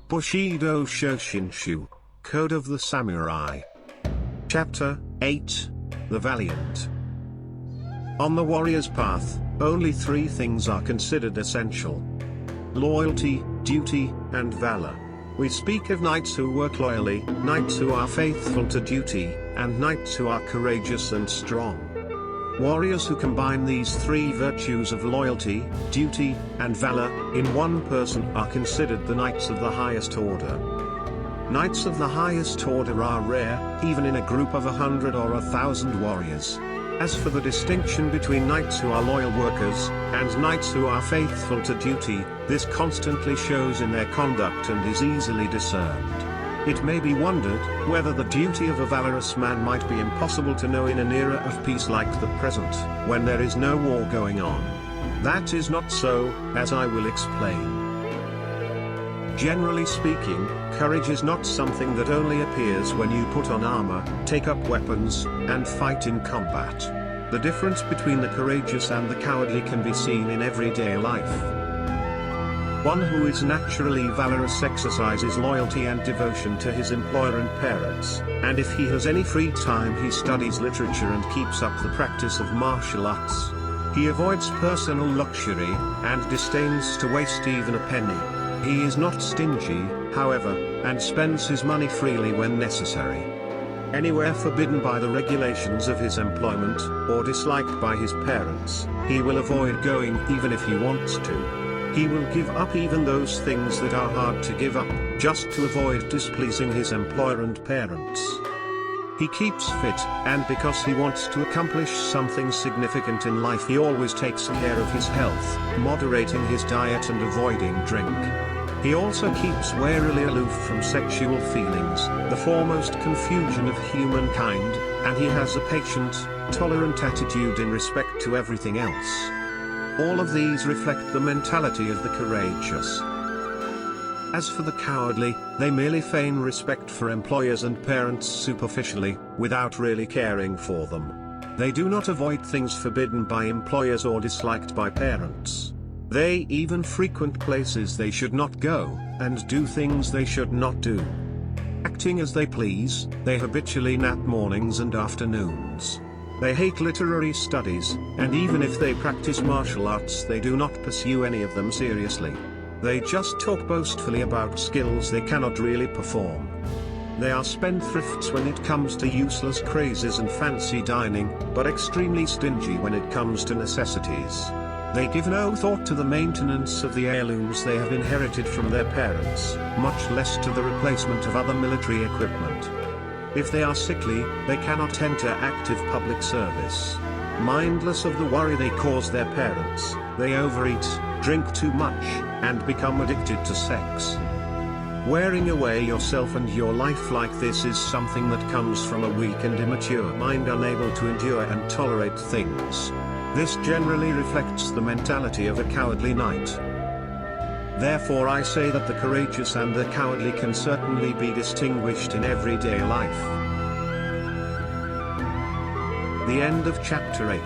Bushido Shoshinshu, Code of the Samurai. Chapter 8, The Valiant. On the warrior's path, only three things are considered essential: loyalty, duty, and valor. We speak of knights who work loyally, knights who are faithful to duty, and knights who are courageous and strong. Warriors who combine these three virtues of loyalty, duty, and valor, in one person are considered the knights of the highest order. Knights of the highest order are rare, even in a group of 100 or 1,000 warriors. As for the distinction between knights who are loyal workers, and knights who are faithful to duty, this constantly shows in their conduct and is easily discerned. It may be wondered, whether the duty of a valorous man might be impossible to know in an era of peace like the present, when there is no war going on. That is not so, as I will explain. Generally speaking, courage is not something that only appears when you put on armor, take up weapons, and fight in combat. The difference between the courageous and the cowardly can be seen in everyday life. One who is naturally valorous exercises loyalty and devotion to his employer and parents, and if he has any free time he studies literature and keeps up the practice of martial arts. He avoids personal luxury, and disdains to waste even a penny. He is not stingy, however, and spends his money freely when necessary. Anywhere forbidden by the regulations of his employment, or disliked by his parents, he will avoid going even if he wants to. He will give up even those things that are hard to give up, just to avoid displeasing his employer and parents. He keeps fit, and because he wants to accomplish something significant in life he always takes care of his health, moderating his diet and avoiding drink. He also keeps warily aloof from sexual feelings, the foremost confusion of humankind, and he has a patient, tolerant attitude in respect to everything else. All of these reflect the mentality of the courageous. As for the cowardly, they merely feign respect for employers and parents superficially, without really caring for them. They do not avoid things forbidden by employers or disliked by parents. They even frequent places they should not go, and do things they should not do. Acting as they please, they habitually nap mornings and afternoons. They hate literary studies, and even if they practice martial arts they do not pursue any of them seriously. They just talk boastfully about skills they cannot really perform. They are spendthrifts when it comes to useless crazes and fancy dining, but extremely stingy when it comes to necessities. They give no thought to the maintenance of the heirlooms they have inherited from their parents, much less to the replacement of other military equipment. If they are sickly, they cannot enter active public service. Mindless of the worry they cause their parents, they overeat, drink too much, and become addicted to sex. Wearing away yourself and your life like this is something that comes from a weak and immature mind unable to endure and tolerate things. This generally reflects the mentality of a cowardly knight. Therefore I say that the courageous and the cowardly can certainly be distinguished in everyday life. The end of Chapter 8.